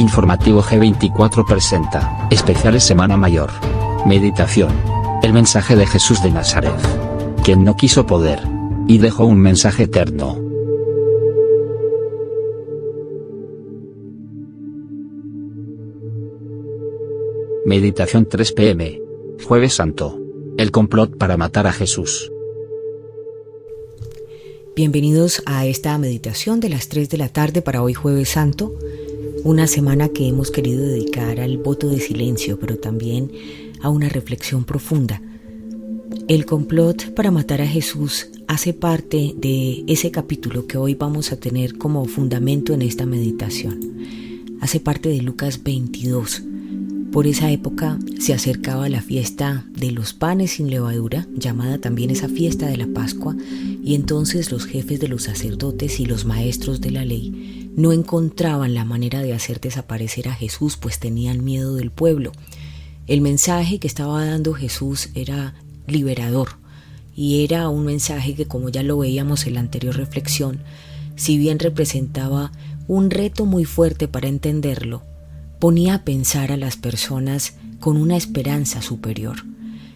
Informativo G24 presenta, especiales Semana Mayor. Meditación. El mensaje de Jesús de Nazaret. Quien no quiso poder. Y dejó un mensaje eterno. Meditación 3 p.m. Jueves Santo. El complot para matar a Jesús. Bienvenidos a esta meditación de las 3 de la tarde para hoy Jueves Santo, una semana que hemos querido dedicar al voto de silencio, pero también a una reflexión profunda. El complot para matar a Jesús hace parte de ese capítulo que hoy vamos a tener como fundamento en esta meditación. Hace parte de Lucas 22. Por esa época se acercaba la fiesta de los panes sin levadura, llamada también esa fiesta de la Pascua, y entonces los jefes de los sacerdotes y los maestros de la ley no encontraban la manera de hacer desaparecer a Jesús, pues tenían miedo del pueblo. El mensaje que estaba dando Jesús era liberador, y era un mensaje que, como ya lo veíamos en la anterior reflexión, si bien representaba un reto muy fuerte para entenderlo, ponía a pensar a las personas con una esperanza superior,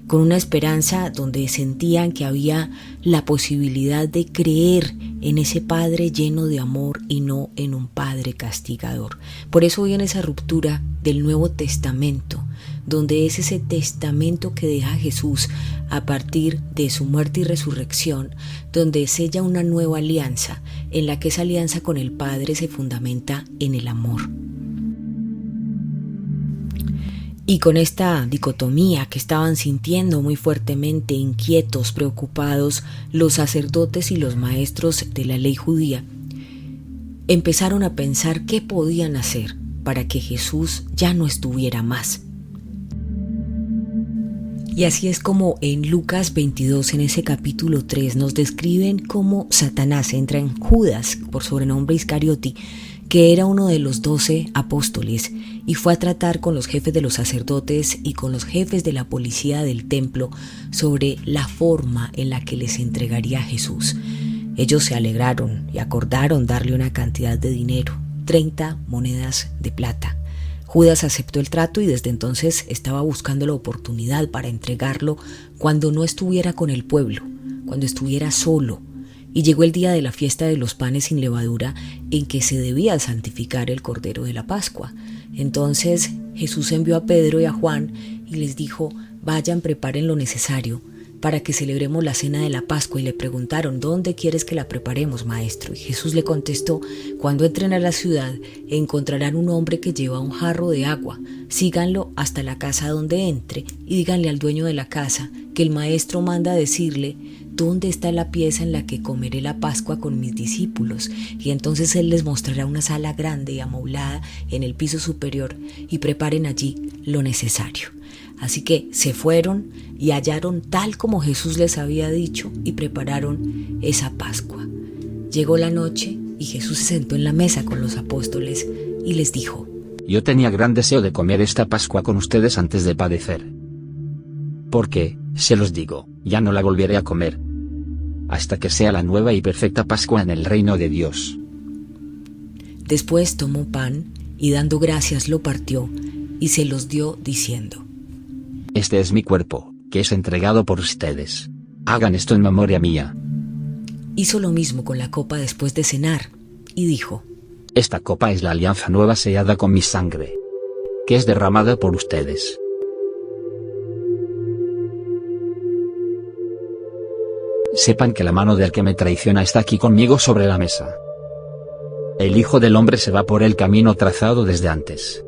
con una esperanza donde sentían que había la posibilidad de creer en ese Padre lleno de amor y no en un Padre castigador. Por eso viene esa ruptura del Nuevo Testamento, donde es ese testamento que deja Jesús a partir de su muerte y resurrección, donde sella una nueva alianza, en la que esa alianza con el Padre se fundamenta en el amor. Y con esta dicotomía que estaban sintiendo muy fuertemente, inquietos, preocupados, los sacerdotes y los maestros de la ley judía, empezaron a pensar qué podían hacer para que Jesús ya no estuviera más. Y así es como en Lucas 22, en ese capítulo 3, nos describen cómo Satanás entra en Judas, por sobrenombre Iscariote, que era uno de los 12 apóstoles, y fue a tratar con los jefes de los sacerdotes y con los jefes de la policía del templo sobre la forma en la que les entregaría a Jesús. Ellos se alegraron y acordaron darle una cantidad de dinero, 30 monedas de plata. Judas aceptó el trato y desde entonces estaba buscando la oportunidad para entregarlo cuando no estuviera con el pueblo, cuando estuviera solo. Y llegó el día de la fiesta de los panes sin levadura, en que se debía santificar el Cordero de la Pascua. Entonces Jesús envió a Pedro y a Juan y les dijo: vayan, preparen lo necesario para que celebremos la cena de la Pascua. Y le preguntaron: ¿dónde quieres que la preparemos, maestro? Y Jesús le contestó: cuando entren a la ciudad encontrarán un hombre que lleva un jarro de agua. Síganlo hasta la casa donde entre y díganle al dueño de la casa que el maestro manda decirle: ¿dónde está la pieza en la que comeré la Pascua con mis discípulos? Y entonces él les mostrará una sala grande y amoblada en el piso superior, y preparen allí lo necesario. Así que se fueron y hallaron tal como Jesús les había dicho y prepararon esa Pascua. Llegó la noche y Jesús se sentó en la mesa con los apóstoles y les dijo: yo tenía gran deseo de comer esta Pascua con ustedes antes de padecer. Porque, se los digo, ya no la volveré a comer, hasta que sea la nueva y perfecta Pascua en el reino de Dios. Después tomó pan y dando gracias lo partió y se los dio diciendo: este es mi cuerpo, que es entregado por ustedes. Hagan esto en memoria mía. Hizo lo mismo con la copa después de cenar y dijo: esta copa es la alianza nueva sellada con mi sangre, que es derramada por ustedes. Sepan que la mano del que me traiciona está aquí conmigo sobre la mesa. El Hijo del Hombre se va por el camino trazado desde antes.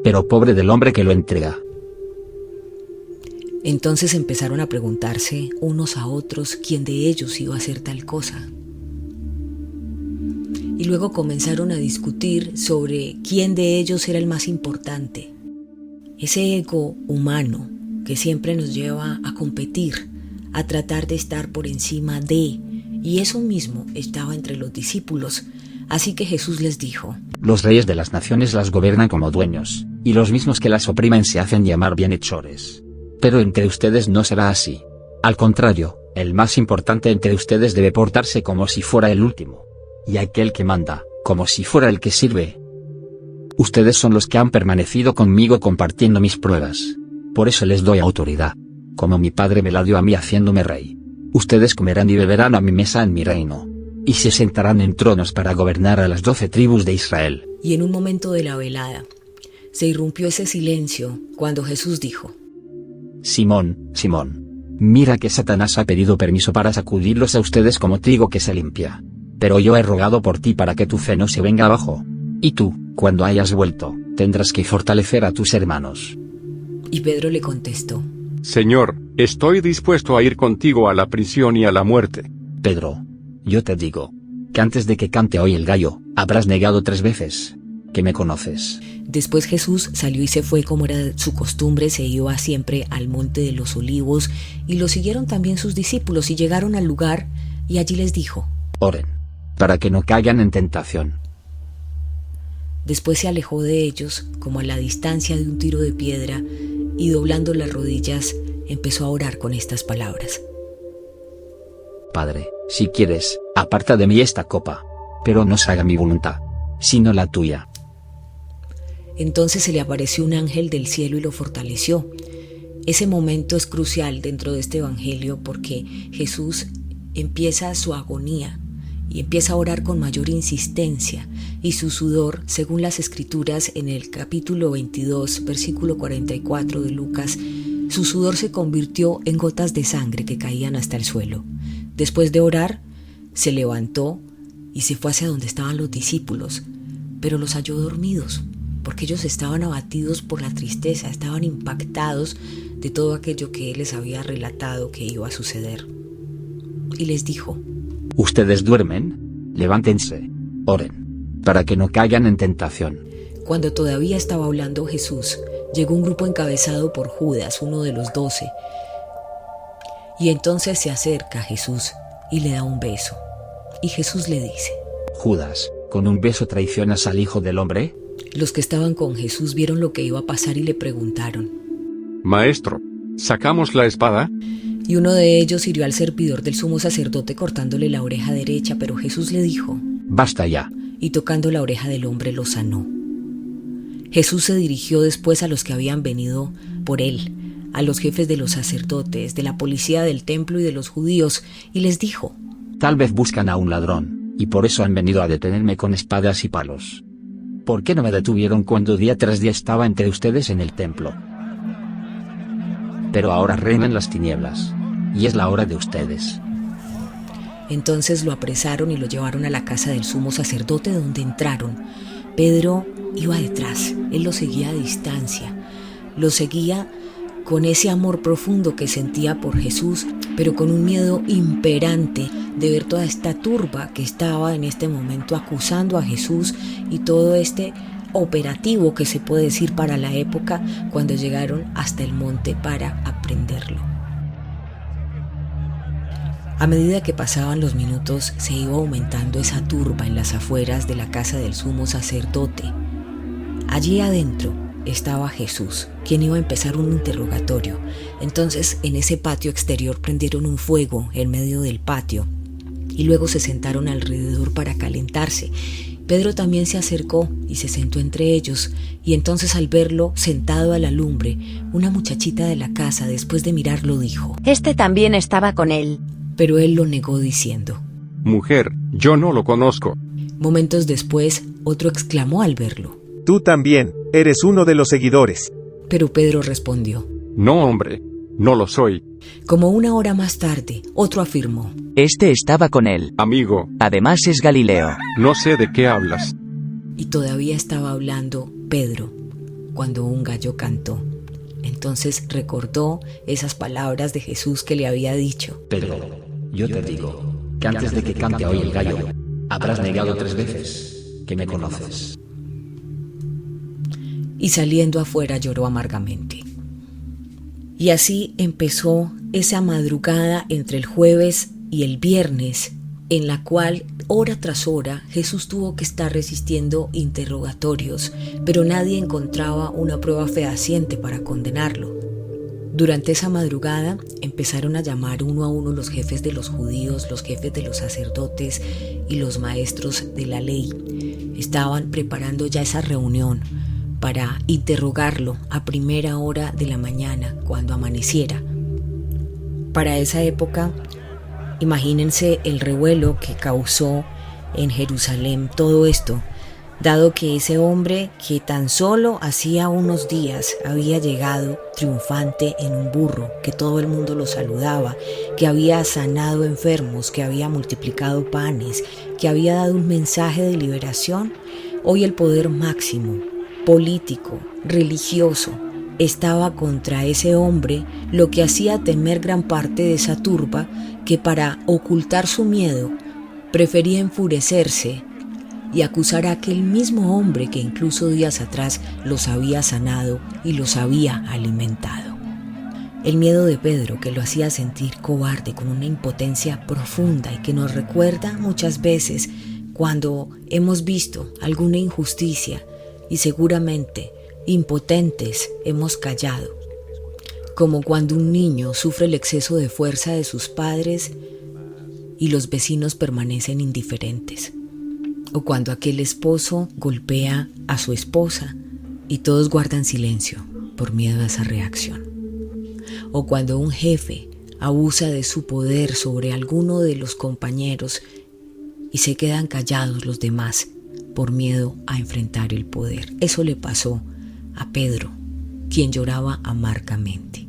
Pero pobre del hombre que lo entrega. Entonces empezaron a preguntarse unos a otros quién de ellos iba a hacer tal cosa. Y luego comenzaron a discutir sobre quién de ellos era el más importante. Ese ego humano que siempre nos lleva a competir, a tratar de estar por encima de, y eso mismo estaba entre los discípulos. Así que Jesús les dijo: los reyes de las naciones las gobiernan como dueños, y los mismos que las oprimen se hacen llamar bienhechores. Pero entre ustedes no será así. Al contrario, el más importante entre ustedes debe portarse como si fuera el último, y aquel que manda, como si fuera el que sirve. Ustedes son los que han permanecido conmigo compartiendo mis pruebas. Por eso les doy autoridad. Como mi Padre me la dio a mí haciéndome rey. Ustedes comerán y beberán a mi mesa en mi reino. Y se sentarán en tronos para gobernar a las 12 tribus de Israel. Y en un momento de la velada, se irrumpió ese silencio cuando Jesús dijo: Simón, Simón. Mira que Satanás ha pedido permiso para sacudirlos a ustedes como trigo que se limpia. Pero yo he rogado por ti para que tu fe no se venga abajo. Y tú, cuando hayas vuelto, tendrás que fortalecer a tus hermanos. Y Pedro le contestó: Señor, estoy dispuesto a ir contigo a la prisión y a la muerte. Pedro, yo te digo, que antes de que cante hoy el gallo, habrás negado 3 veces, que me conoces. Después Jesús salió y se fue, como era su costumbre, se iba siempre al monte de los olivos, y lo siguieron también sus discípulos, y llegaron al lugar, y allí les dijo: Oren, para que no caigan en tentación. Después se alejó de ellos, como a la distancia de un tiro de piedra, y doblando las rodillas, empezó a orar con estas palabras: Padre, si quieres, aparta de mí esta copa, pero no se haga mi voluntad, sino la tuya. Entonces se le apareció un ángel del cielo y lo fortaleció. Ese momento es crucial dentro de este evangelio porque Jesús empieza su agonía y empieza a orar con mayor insistencia, y su sudor, según las escrituras en el capítulo 22, versículo 44 de Lucas, su sudor se convirtió en gotas de sangre que caían hasta el suelo. Después de orar, se levantó y se fue hacia donde estaban los discípulos, pero los halló dormidos, porque ellos estaban abatidos por la tristeza, estaban impactados de todo aquello que él les había relatado que iba a suceder. Y les dijo: ¿Ustedes duermen? Levántense, oren, para que no caigan en tentación. Cuando todavía estaba hablando Jesús, llegó un grupo encabezado por Judas, uno de los 12, y entonces se acerca a Jesús y le da un beso. Y Jesús le dice: Judas, ¿con un beso traicionas al Hijo del Hombre? Los que estaban con Jesús vieron lo que iba a pasar y le preguntaron: Maestro, ¿sacamos la espada? Y uno de ellos hirió al servidor del sumo sacerdote cortándole la oreja derecha, pero Jesús le dijo: Basta ya. Y tocando la oreja del hombre lo sanó. Jesús se dirigió después a los que habían venido por él, a los jefes de los sacerdotes, de la policía del templo y de los judíos, y les dijo: Tal vez buscan a un ladrón, y por eso han venido a detenerme con espadas y palos. ¿Por qué no me detuvieron cuando día tras día estaba entre ustedes en el templo? Pero ahora reinan las tinieblas, y es la hora de ustedes. Entonces lo apresaron y lo llevaron a la casa del sumo sacerdote, donde entraron. Pedro iba detrás, él lo seguía a distancia, lo seguía con ese amor profundo que sentía por Jesús, pero con un miedo imperante de ver toda esta turba que estaba en este momento acusando a Jesús, y todo este operativo que se puede decir para la época, cuando llegaron hasta el monte para aprenderlo. A medida que pasaban los minutos, se iba aumentando esa turba en las afueras de la casa del sumo sacerdote. Allí adentro estaba Jesús, quien iba a empezar un interrogatorio. Entonces, en ese patio exterior prendieron un fuego en medio del patio y luego se sentaron alrededor para calentarse. Pedro también se acercó y se sentó entre ellos, y entonces, al verlo sentado a la lumbre, una muchachita de la casa, después de mirarlo, dijo: Este también estaba con él. Pero él lo negó diciendo: Mujer, yo no lo conozco. Momentos después, otro exclamó al verlo: Tú también, eres uno de los seguidores. Pero Pedro respondió: No, hombre, no lo soy. Como una hora más tarde, otro afirmó: Este estaba con él. Amigo, Además es Galileo. no sé de qué hablas. Y todavía estaba hablando Pedro cuando un gallo cantó. Entonces recordó esas palabras de Jesús que le había dicho: Pedro, yo te digo, que antes de que cante hoy el gallo, habrás negado 3 veces, que me conoces. Y saliendo afuera lloró amargamente. Y así empezó esa madrugada entre el jueves y el viernes, en la cual hora tras hora Jesús tuvo que estar resistiendo interrogatorios, pero nadie encontraba una prueba fehaciente para condenarlo. Durante esa madrugada empezaron a llamar uno a uno los jefes de los judíos, los jefes de los sacerdotes y los maestros de la ley. estaban preparando ya esa reunión para interrogarlo a primera hora de la mañana cuando amaneciera. Para esa época, imagínense el revuelo que causó en Jerusalén todo esto, dado que ese hombre que tan solo hacía unos días había llegado triunfante en un burro, que todo el mundo lo saludaba, que había sanado enfermos, que había multiplicado panes, que había dado un mensaje de liberación, hoy el poder máximo, político, religioso, estaba contra ese hombre, lo que hacía temer gran parte de esa turba que para ocultar su miedo prefería enfurecerse y acusar a aquel mismo hombre que incluso días atrás los había sanado y los había alimentado. El miedo de Pedro, que lo hacía sentir cobarde con una impotencia profunda y que nos recuerda muchas veces cuando hemos visto alguna injusticia y seguramente impotentes hemos callado, como cuando un niño sufre el exceso de fuerza de sus padres y los vecinos permanecen indiferentes, o cuando aquel esposo golpea a su esposa y todos guardan silencio por miedo a esa reacción, o cuando un jefe abusa de su poder sobre alguno de los compañeros y se quedan callados los demás por miedo a enfrentar el poder. Eso le pasó a Pedro, quien lloraba amargamente.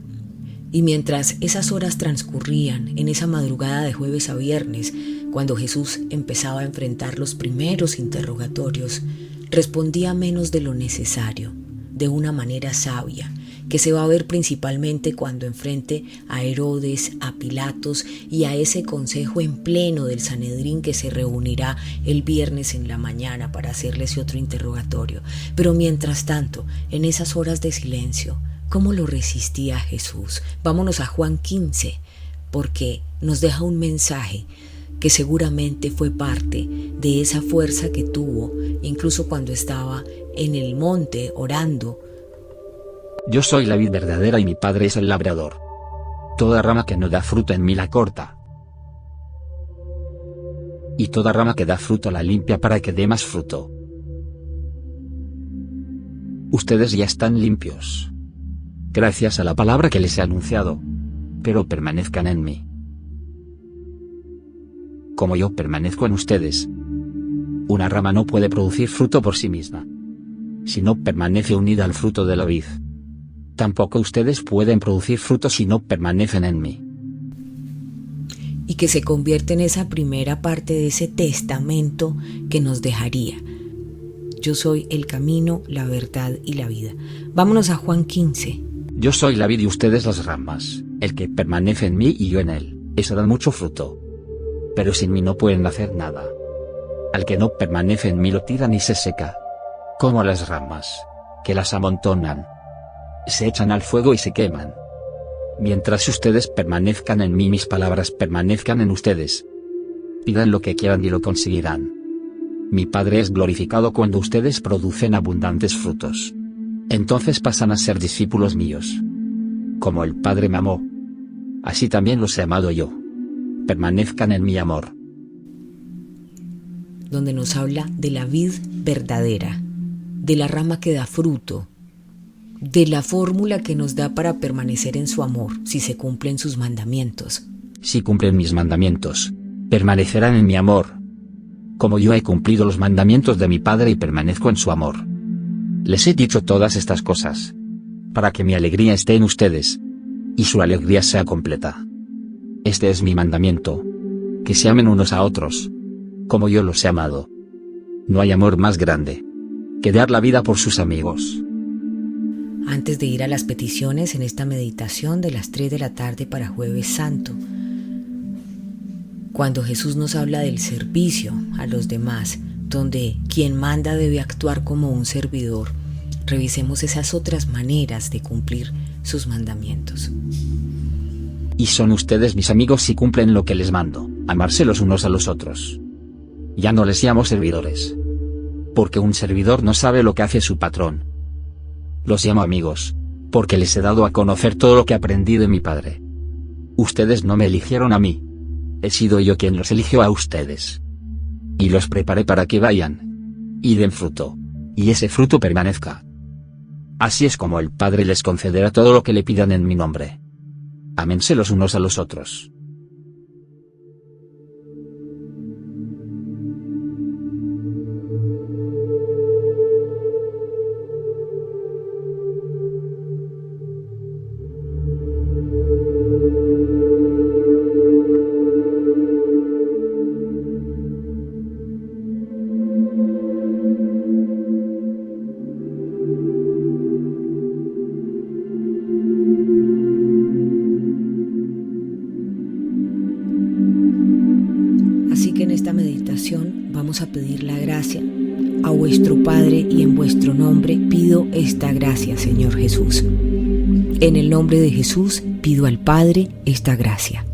Y mientras esas horas transcurrían en esa madrugada de jueves a viernes, cuando Jesús empezaba a enfrentar los primeros interrogatorios, respondía menos de lo necesario, de una manera sabia, que se va a ver principalmente cuando enfrente a Herodes, a Pilatos y a ese consejo en pleno del Sanedrín que se reunirá el viernes en la mañana para hacerle ese otro interrogatorio. Pero mientras tanto, en esas horas de silencio, ¿cómo lo resistía Jesús? Vámonos a Juan 15, porque nos deja un mensaje que seguramente fue parte de esa fuerza que tuvo, incluso cuando estaba en el monte orando. Yo soy la vid verdadera y mi Padre es el labrador. Toda rama que no da fruto en mí la corta, y toda rama que da fruto la limpia para que dé más fruto. Ustedes ya están limpios, gracias a la palabra que les he anunciado, pero permanezcan en mí. Como yo permanezco en ustedes, una rama no puede producir fruto por sí misma, si no permanece unida al fruto de la vid. Tampoco ustedes pueden producir fruto si no permanecen en mí. Y que se convierte en esa primera parte de ese testamento que nos dejaría. Yo soy el camino, la verdad y la vida. Vámonos a Juan 15. Yo soy la vid y ustedes las ramas. El que permanece en mí y yo en él, eso da mucho fruto. Pero sin mí no pueden hacer nada. Al que no permanece en mí lo tiran y se seca, como a las ramas, que las amontonan, se echan al fuego y se queman. Mientras ustedes permanezcan en mí, mis palabras permanezcan en ustedes. Pidan lo que quieran y lo conseguirán. Mi Padre es glorificado cuando ustedes producen abundantes frutos. Entonces pasan a ser discípulos míos. Como el Padre me amó, así también los he amado yo. Permanezcan en mi amor. Donde nos habla de la vid verdadera, de la rama que da fruto, de la fórmula que nos da para permanecer en su amor, si se cumplen sus mandamientos. Si cumplen mis mandamientos, permanecerán en mi amor, como yo he cumplido los mandamientos de mi Padre y permanezco en su amor. Les he dicho todas estas cosas, para que mi alegría esté en ustedes, y su alegría sea completa. Este es mi mandamiento, que se amen unos a otros, como yo los he amado. No hay amor más grande que dar la vida por sus amigos. Antes de ir a las peticiones en esta meditación de las 3 de la tarde para Jueves Santo, cuando Jesús nos habla del servicio a los demás, donde quien manda debe actuar como un servidor, revisemos esas otras maneras de cumplir sus mandamientos. Y son ustedes mis amigos si cumplen lo que les mando, amarse los unos a los otros. Ya no les llamo servidores, porque un servidor no sabe lo que hace su patrón. Los llamo amigos, porque les he dado a conocer todo lo que aprendí de mi Padre. Ustedes no me eligieron a mí, he sido yo quien los eligió a ustedes. Y los preparé para que vayan y den fruto, y ese fruto permanezca. Así es como el Padre les concederá todo lo que le pidan en mi nombre. Ámense los unos a los otros. Así que en esta meditación vamos a pedir la gracia a vuestro Padre y en vuestro nombre pido esta gracia, Señor Jesús. En el nombre de Jesús pido al Padre esta gracia.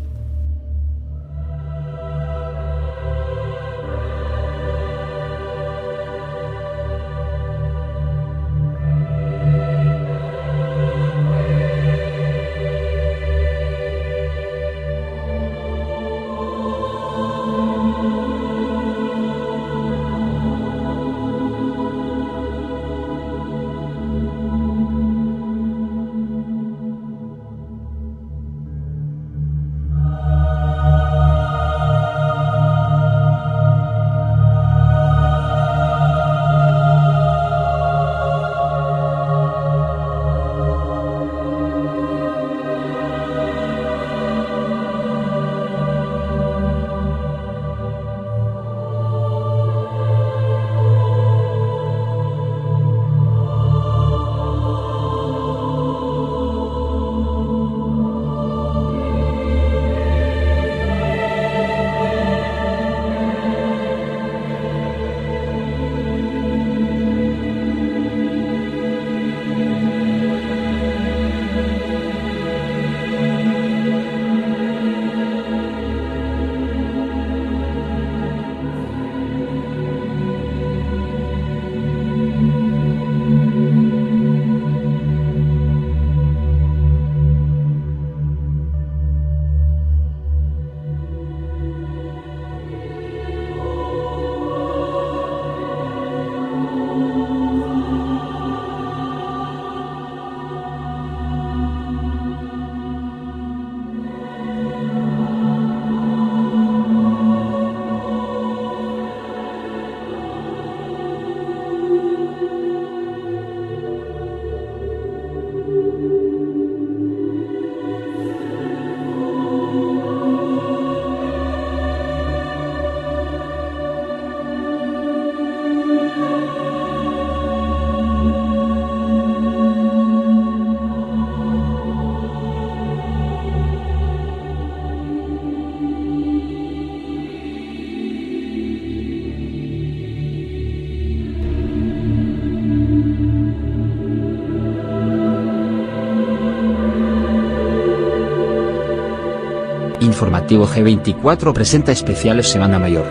Informativo G24 presenta especiales Semana Mayor.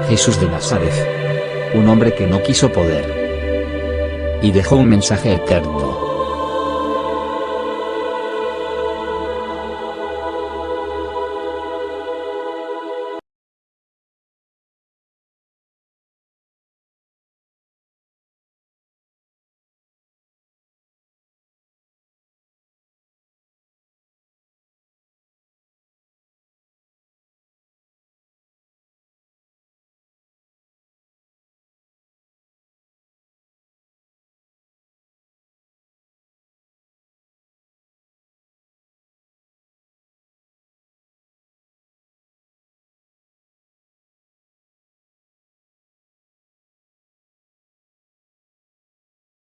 Jesús de Nazaret. Un hombre que no quiso poder y dejó un mensaje eterno.